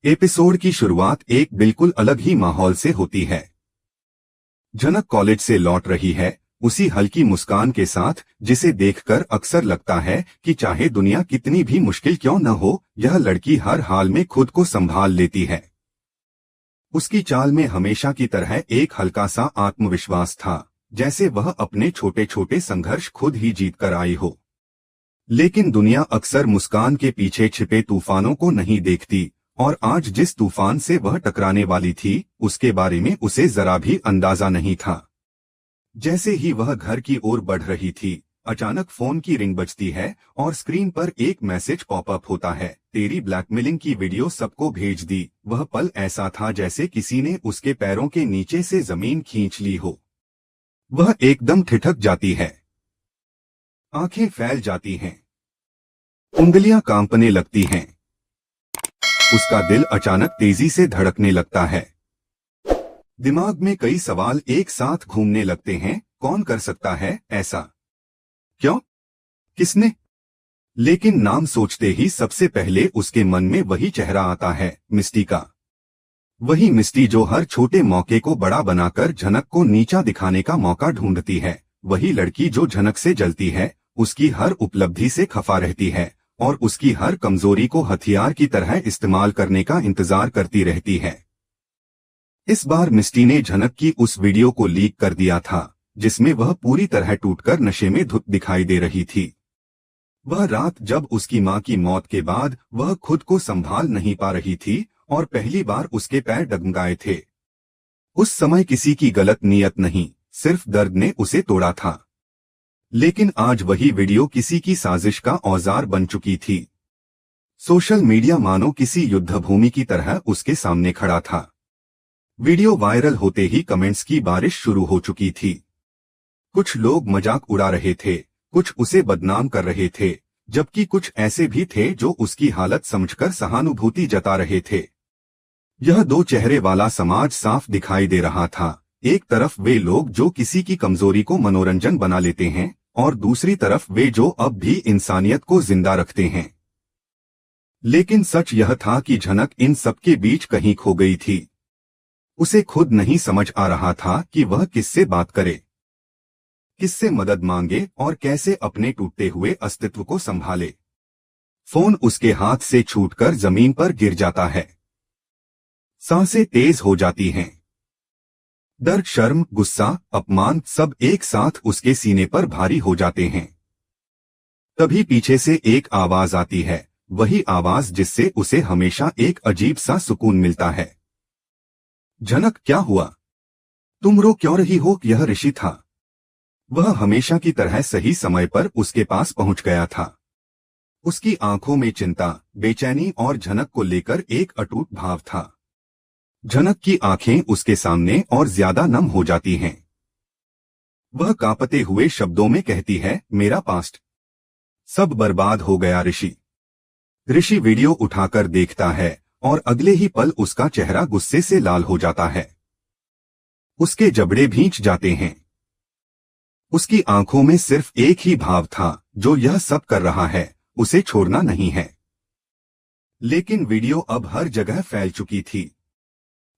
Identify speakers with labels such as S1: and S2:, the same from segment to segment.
S1: Episode की शुरुआत एक बिल्कुल अलग ही माहौल से होती है। झनक कॉलेज से लौट रही है, उसी हल्की मुस्कान के साथ जिसे देखकर अक्सर लगता है कि चाहे दुनिया कितनी भी मुश्किल क्यों न हो, यह लड़की हर हाल में खुद को संभाल लेती है। उसकी चाल में हमेशा की तरह एक हल्का सा आत्मविश्वास था, जैसे वह अपने छोटे छोटे संघर्ष खुद ही जीत कर आई हो। लेकिन दुनिया अक्सर मुस्कान के पीछे छिपे तूफानों को नहीं देखती, और आज जिस तूफान से वह टकराने वाली थी, उसके बारे में उसे जरा भी अंदाजा नहीं था। जैसे ही वह घर की ओर बढ़ रही थी, अचानक फोन की रिंग बजती है और स्क्रीन पर एक मैसेज पॉपअप होता है, तेरी ब्लैकमेलिंग की वीडियो सबको भेज दी। वह पल ऐसा था जैसे किसी ने उसके पैरों के नीचे से जमीन खींच ली हो। वह एकदम ठिठक जाती है, आंखें फैल जाती हैं, उंगलियां कांपने लगती हैं। उसका दिल अचानक तेजी से धड़कने लगता है। दिमाग में कई सवाल एक साथ घूमने लगते हैं, कौन कर सकता है ऐसा? क्यों? किसने? लेकिन नाम सोचते ही सबसे पहले उसके मन में वही चेहरा आता है, मिस्टी का। वही मिस्टी जो हर छोटे मौके को बड़ा बनाकर झनक को नीचा दिखाने का मौका ढूंढती है। वही लड़की जो झनक से जलती है, उसकी हर उपलब्धि से खफा रहती है और उसकी हर कमजोरी को हथियार की तरह इस्तेमाल करने का इंतजार करती रहती है। इस बार मिस्टी ने झनक की उस वीडियो को लीक कर दिया था, जिसमें वह पूरी तरह टूटकर नशे में धुत दिखाई दे रही थी। वह रात जब उसकी मां की मौत के बाद वह खुद को संभाल नहीं पा रही थी और पहली बार उसके पैर डगमगाए थे। उस समय किसी की गलत नीयत नहीं, सिर्फ दर्द ने उसे तोड़ा था। लेकिन आज वही वीडियो किसी की साजिश का औजार बन चुकी थी। सोशल मीडिया मानो किसी युद्धभूमि की तरह उसके सामने खड़ा था। वीडियो वायरल होते ही कमेंट्स की बारिश शुरू हो चुकी थी। कुछ लोग मजाक उड़ा रहे थे, कुछ उसे बदनाम कर रहे थे, जबकि कुछ ऐसे भी थे जो उसकी हालत समझकर सहानुभूति जता रहे थे। यह दो चेहरे वाला समाज साफ दिखाई दे रहा था। एक तरफ वे लोग जो किसी की कमजोरी को मनोरंजन बना लेते हैं, और दूसरी तरफ वे जो अब भी इंसानियत को जिंदा रखते हैं। लेकिन सच यह था कि झनक इन सबके बीच कहीं खो गई थी। उसे खुद नहीं समझ आ रहा था कि वह किससे बात करे, किससे मदद मांगे और कैसे अपने टूटते हुए अस्तित्व को संभाले। फोन उसके हाथ से छूटकर जमीन पर गिर जाता है। सांसें तेज हो जाती हैं। दर्द, शर्म, गुस्सा, अपमान सब एक साथ उसके सीने पर भारी हो जाते हैं। तभी पीछे से एक आवाज आती है, वही आवाज जिससे उसे हमेशा एक अजीब सा सुकून मिलता है। झनक, क्या हुआ? तुम रो क्यों रही हो? यह ऋषि था। वह हमेशा की तरह सही समय पर उसके पास पहुंच गया था। उसकी आंखों में चिंता, बेचैनी और झनक को लेकर एक अटूट भाव था। झनक की आंखें उसके सामने और ज्यादा नम हो जाती हैं। वह कांपते हुए शब्दों में कहती है, मेरा पास्ट सब बर्बाद हो गया ऋषि। ऋषि वीडियो उठाकर देखता है और अगले ही पल उसका चेहरा गुस्से से लाल हो जाता है। उसके जबड़े भींच जाते हैं। उसकी आंखों में सिर्फ एक ही भाव था, जो यह सब कर रहा है, उसे छोड़ना नहीं है। लेकिन वीडियो अब हर जगह फैल चुकी थी।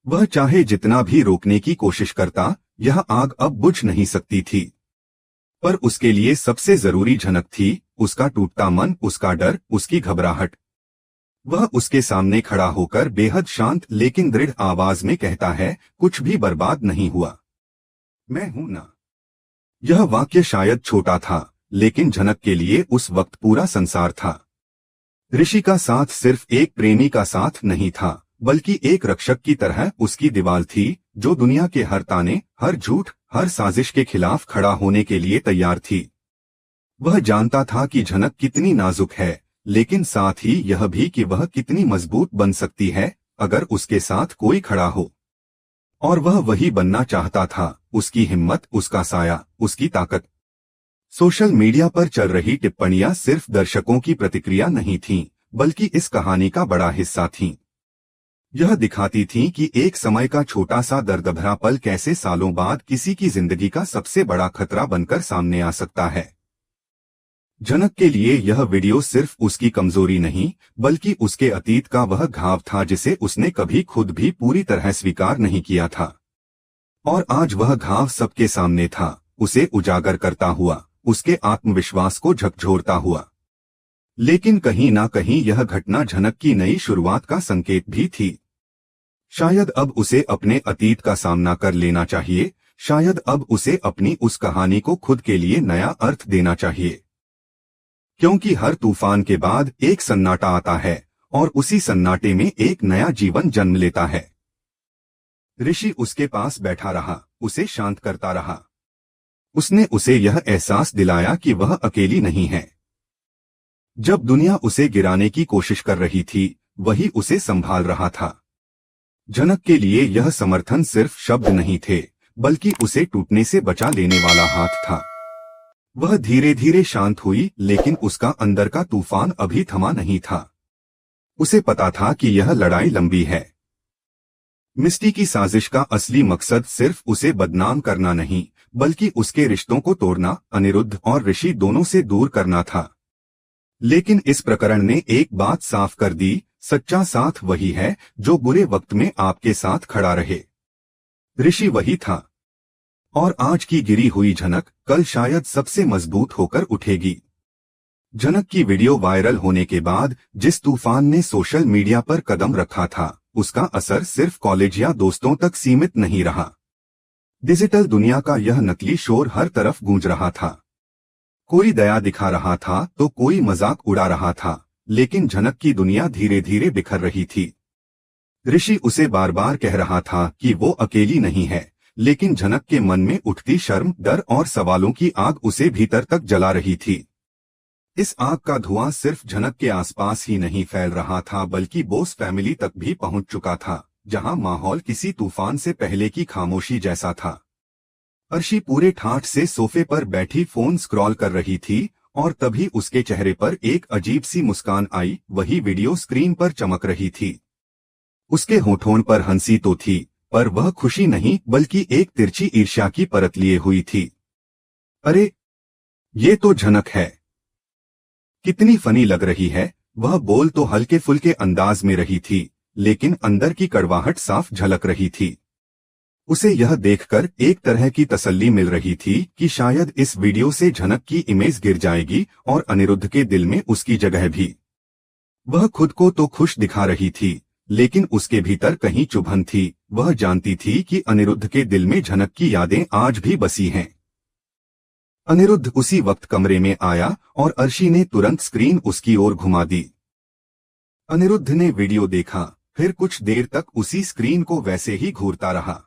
S1: वह चाहे जितना भी रोकने की कोशिश करता, यह आग अब बुझ नहीं सकती थी। पर उसके लिए सबसे जरूरी झनक थी, उसका टूटता मन, उसका डर, उसकी घबराहट। वह उसके सामने खड़ा होकर बेहद शांत लेकिन दृढ़ आवाज में कहता है, कुछ भी बर्बाद नहीं हुआ, मैं हूं ना। यह वाक्य शायद छोटा था, लेकिन झनक के लिए उस वक्त पूरा संसार था। ऋषि का साथ सिर्फ एक प्रेमी का साथ नहीं था, बल्कि एक रक्षक की तरह उसकी दीवार थी, जो दुनिया के हर ताने, हर झूठ, हर साजिश के खिलाफ खड़ा होने के लिए तैयार थी। वह जानता था कि झनक कितनी नाजुक है, लेकिन साथ ही यह भी कि वह कितनी मजबूत बन सकती है, अगर उसके साथ कोई खड़ा हो। और वह वही बनना चाहता था, उसकी हिम्मत, उसका साया, उसकी ताकत। सोशल मीडिया पर चल रही टिप्पणियां सिर्फ दर्शकों की प्रतिक्रिया नहीं थीं, बल्कि इस कहानी का बड़ा हिस्सा थीं। यह दिखाती थी कि एक समय का छोटा सा दर्दभरा पल कैसे सालों बाद किसी की जिंदगी का सबसे बड़ा खतरा बनकर सामने आ सकता है। जनक के लिए यह वीडियो सिर्फ उसकी कमजोरी नहीं, बल्कि उसके अतीत का वह घाव था जिसे उसने कभी खुद भी पूरी तरह स्वीकार नहीं किया था। और आज वह घाव सबके सामने था, उसे उजागर करता हुआ, उसके आत्मविश्वास को झकझोरता हुआ। लेकिन कहीं ना कहीं यह घटना जनक की नई शुरुआत का संकेत भी थी। शायद अब उसे अपने अतीत का सामना कर लेना चाहिए, शायद अब उसे अपनी उस कहानी को खुद के लिए नया अर्थ देना चाहिए। क्योंकि हर तूफान के बाद एक सन्नाटा आता है, और उसी सन्नाटे में एक नया जीवन जन्म लेता है। ऋषि उसके पास बैठा रहा, उसे शांत करता रहा। उसने उसे यह एहसास दिलाया कि वह अकेली नहीं है। जब दुनिया उसे गिराने की कोशिश कर रही थी, वही उसे संभाल रहा था। जनक के लिए यह समर्थन सिर्फ शब्द नहीं थे, बल्कि उसे टूटने से बचा लेने वाला हाथ था। वह धीरे धीरे शांत हुई, लेकिन उसका अंदर का तूफान अभी थमा नहीं था। उसे पता था कि यह लड़ाई लंबी है। मिस्टी की साजिश का असली मकसद सिर्फ उसे बदनाम करना नहीं, बल्कि उसके रिश्तों को तोड़ना, अनिरुद्ध और ऋषि दोनों से दूर करना था। लेकिन इस प्रकरण ने एक बात साफ कर दी, सच्चा साथ वही है जो बुरे वक्त में आपके साथ खड़ा रहे। ऋषि वही था, और आज की गिरी हुई जनक कल शायद सबसे मजबूत होकर उठेगी। जनक की वीडियो वायरल होने के बाद जिस तूफान ने सोशल मीडिया पर कदम रखा था, उसका असर सिर्फ कॉलेज या दोस्तों तक सीमित नहीं रहा। डिजिटल दुनिया का यह नकली शोर हर तरफ गूंज रहा था। कोई दया दिखा रहा था तो कोई मजाक उड़ा रहा था, लेकिन जनक की दुनिया धीरे धीरे बिखर रही थी। ऋषि उसे बार बार कह रहा था कि वो अकेली नहीं है, लेकिन जनक के मन में उठती शर्म, डर और सवालों की आग उसे भीतर तक जला रही थी। इस आग का धुआं सिर्फ जनक के आसपास ही नहीं फैल रहा था, बल्कि बोस फैमिली तक भी पहुंच चुका था, जहां माहौल किसी तूफान से पहले की खामोशी जैसा था। अर्शी पूरे ठाठ से सोफे पर बैठी फोन स्क्रॉल कर रही थी, और तभी उसके चेहरे पर एक अजीब सी मुस्कान आई। वही वीडियो स्क्रीन पर चमक रही थी। उसके होठों पर हंसी तो थी, पर वह खुशी नहीं, बल्कि एक तिरछी ईर्ष्या की परत लिए हुई थी। अरे, ये तो जनक है, कितनी फनी लग रही है। वह बोल तो हल्के फुल्के अंदाज में रही थी, लेकिन अंदर की कड़वाहट साफ झलक रही थी। उसे यह देखकर एक तरह की तसल्ली मिल रही थी कि शायद इस वीडियो से जनक की इमेज गिर जाएगी, और अनिरुद्ध के दिल में उसकी जगह भी। वह खुद को तो खुश दिखा रही थी, लेकिन उसके भीतर कहीं चुभन थी। वह जानती थी कि अनिरुद्ध के दिल में जनक की यादें आज भी बसी हैं। अनिरुद्ध उसी वक्त कमरे में आया, और अर्शी ने तुरंत स्क्रीन उसकी ओर घुमा दी। अनिरुद्ध ने वीडियो देखा, फिर कुछ देर तक उसी स्क्रीन को वैसे ही घूरता रहा।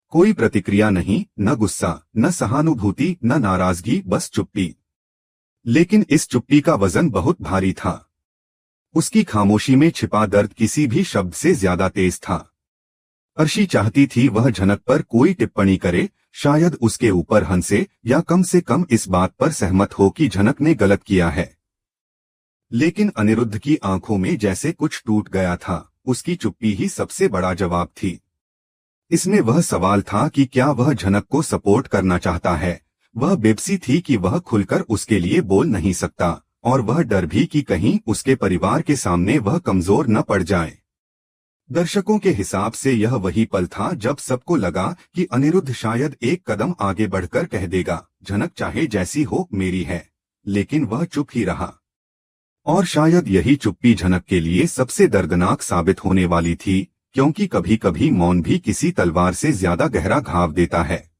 S1: कोई प्रतिक्रिया नहीं, न गुस्सा, न सहानुभूति, न नाराजगी, बस चुप्पी। लेकिन इस चुप्पी का वजन बहुत भारी था। उसकी खामोशी में छिपा दर्द किसी भी शब्द से ज्यादा तेज था। अर्शी चाहती थी वह जनक पर कोई टिप्पणी करे, शायद उसके ऊपर हंसे, या कम से कम इस बात पर सहमत हो कि जनक ने गलत किया है। लेकिन अनिरुद्ध की आंखों में जैसे कुछ टूट गया था। उसकी चुप्पी ही सबसे बड़ा जवाब थी। इसमें वह सवाल था कि क्या वह जनक को सपोर्ट करना चाहता है। वह बेबसी थी कि वह खुलकर उसके लिए बोल नहीं सकता, और वह डर भी कि कहीं उसके परिवार के सामने वह कमजोर न पड़ जाए। दर्शकों के हिसाब से यह वही पल था जब सबको लगा कि अनिरुद्ध शायद एक कदम आगे बढ़कर कह देगा, जनक चाहे जैसी हो मेरी है। लेकिन वह चुप ही रहा। और शायद यही चुप्पी जनक के लिए सबसे दर्दनाक साबित होने वाली थी, क्योंकि कभी कभी मौन भी किसी तलवार से ज्यादा गहरा घाव देता है।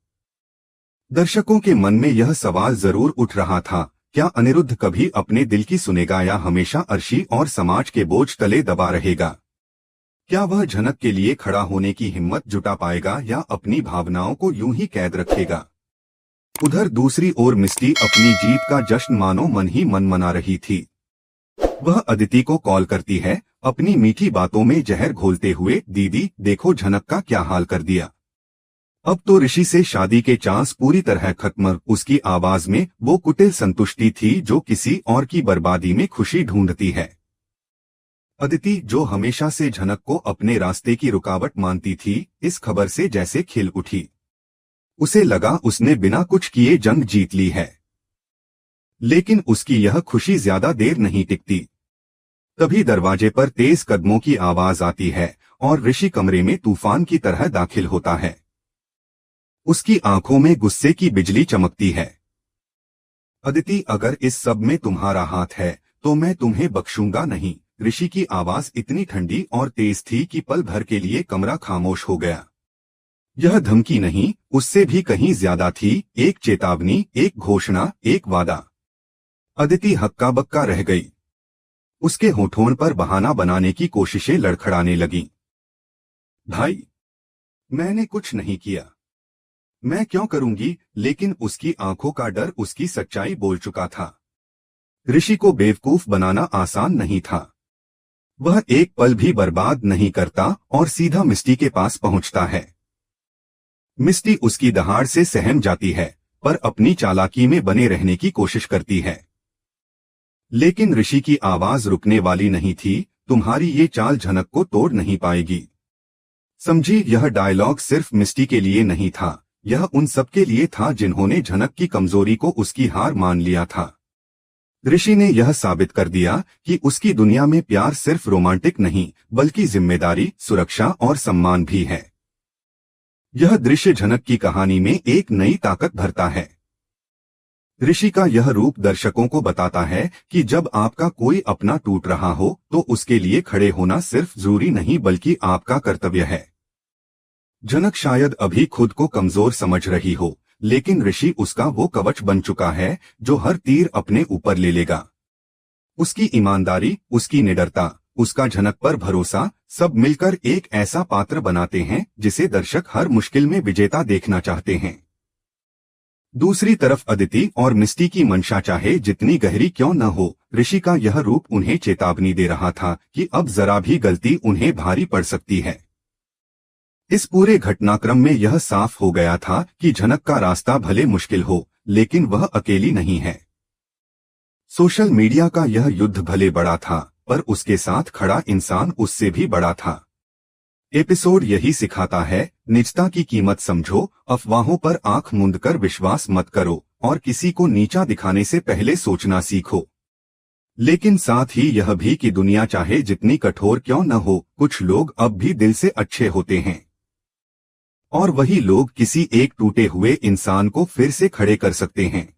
S1: दर्शकों के मन में यह सवाल जरूर उठ रहा था, क्या अनिरुद्ध कभी अपने दिल की सुनेगा, या हमेशा अर्शी और समाज के बोझ तले दबा रहेगा। क्या वह जनक के लिए खड़ा होने की हिम्मत जुटा पाएगा, या अपनी भावनाओं को यूं ही कैद रखेगा। उधर दूसरी ओर मिस्टी अपनी जीत का जश्न मानो मन ही मन मना रही थी। वह अदिति को कॉल करती है, अपनी मीठी बातों में जहर घोलते हुए, दीदी देखो जनक का क्या हाल कर दिया। अब तो ऋषि से शादी के चांस पूरी तरह खत्म। उसकी आवाज में वो कुटिल संतुष्टि थी जो किसी और की बर्बादी में खुशी ढूंढती है। अदिति, जो हमेशा से जनक को अपने रास्ते की रुकावट मानती थी, इस खबर से जैसे खिल उठी। उसे लगा उसने बिना कुछ किए जंग जीत ली है। लेकिन उसकी यह खुशी ज्यादा देर नहीं टिकती। तभी दरवाजे पर तेज कदमों की आवाज आती है और ऋषि कमरे में तूफान की तरह दाखिल होता है। उसकी आंखों में गुस्से की बिजली चमकती है। अदिति, अगर इस सब में तुम्हारा हाथ है तो मैं तुम्हें बख्शूंगा नहीं। ऋषि की आवाज इतनी ठंडी और तेज थी कि पल भर के लिए कमरा खामोश हो गया। यह धमकी नहीं, उससे भी कहीं ज्यादा थी, एक चेतावनी, एक घोषणा, एक वादा। अदिति हक्का बक्का रह गई। उसके होठों पर बहाना बनाने की कोशिशें लड़खड़ाने लगीं। भाई, मैंने कुछ नहीं किया। मैं क्यों करूंगी? लेकिन उसकी आंखों का डर उसकी सच्चाई बोल चुका था। ऋषि को बेवकूफ बनाना आसान नहीं था। वह एक पल भी बर्बाद नहीं करता और सीधा मिस्टी के पास पहुंचता है। मिस्टी उसकी दहाड़ से सहम जाती है, पर अपनी चालाकी में बने रहने की कोशिश करती है। लेकिन ऋषि की आवाज रुकने वाली नहीं थी। तुम्हारी ये चाल झनक को तोड़ नहीं पाएगी। समझी, यह डायलॉग सिर्फ मिस्टी के लिए नहीं था, यह उन सब के लिए था जिन्होंने झनक की कमजोरी को उसकी हार मान लिया था। ऋषि ने यह साबित कर दिया कि उसकी दुनिया में प्यार सिर्फ रोमांटिक नहीं, बल्कि जिम्मेदारी, सुरक्षा और सम्मान भी है। यह दृश्य झनक की कहानी में एक नई ताकत भरता है। ऋषि का यह रूप दर्शकों को बताता है कि जब आपका कोई अपना टूट रहा हो तो उसके लिए खड़े होना सिर्फ जरूरी नहीं, बल्कि आपका कर्तव्य है। झनक शायद अभी खुद को कमजोर समझ रही हो, लेकिन ऋषि उसका वो कवच बन चुका है जो हर तीर अपने ऊपर ले लेगा। उसकी ईमानदारी, उसकी निडरता, उसका झनक पर भरोसा, सब मिलकर एक ऐसा पात्र बनाते हैं जिसे दर्शक हर मुश्किल में विजेता देखना चाहते हैं। दूसरी तरफ अदिति और मिस्टी की मंशा चाहे जितनी गहरी क्यों न हो, ऋषि का यह रूप उन्हें चेतावनी दे रहा था कि अब जरा भी गलती उन्हें भारी पड़ सकती है। इस पूरे घटनाक्रम में यह साफ हो गया था कि झनक का रास्ता भले मुश्किल हो, लेकिन वह अकेली नहीं है। सोशल मीडिया का यह युद्ध भले बड़ा था, पर उसके साथ खड़ा इंसान उससे भी बड़ा था। एपिसोड यही सिखाता है, निजता की कीमत समझो, अफवाहों पर आंख मूंद कर विश्वास मत करो और किसी को नीचा दिखाने से पहले सोचना सीखो। लेकिन साथ ही यह भी कि दुनिया चाहे जितनी कठोर क्यों न हो, कुछ लोग अब भी दिल से अच्छे होते हैं। और वही लोग किसी एक टूटे हुए इंसान को फिर से खड़े कर सकते हैं।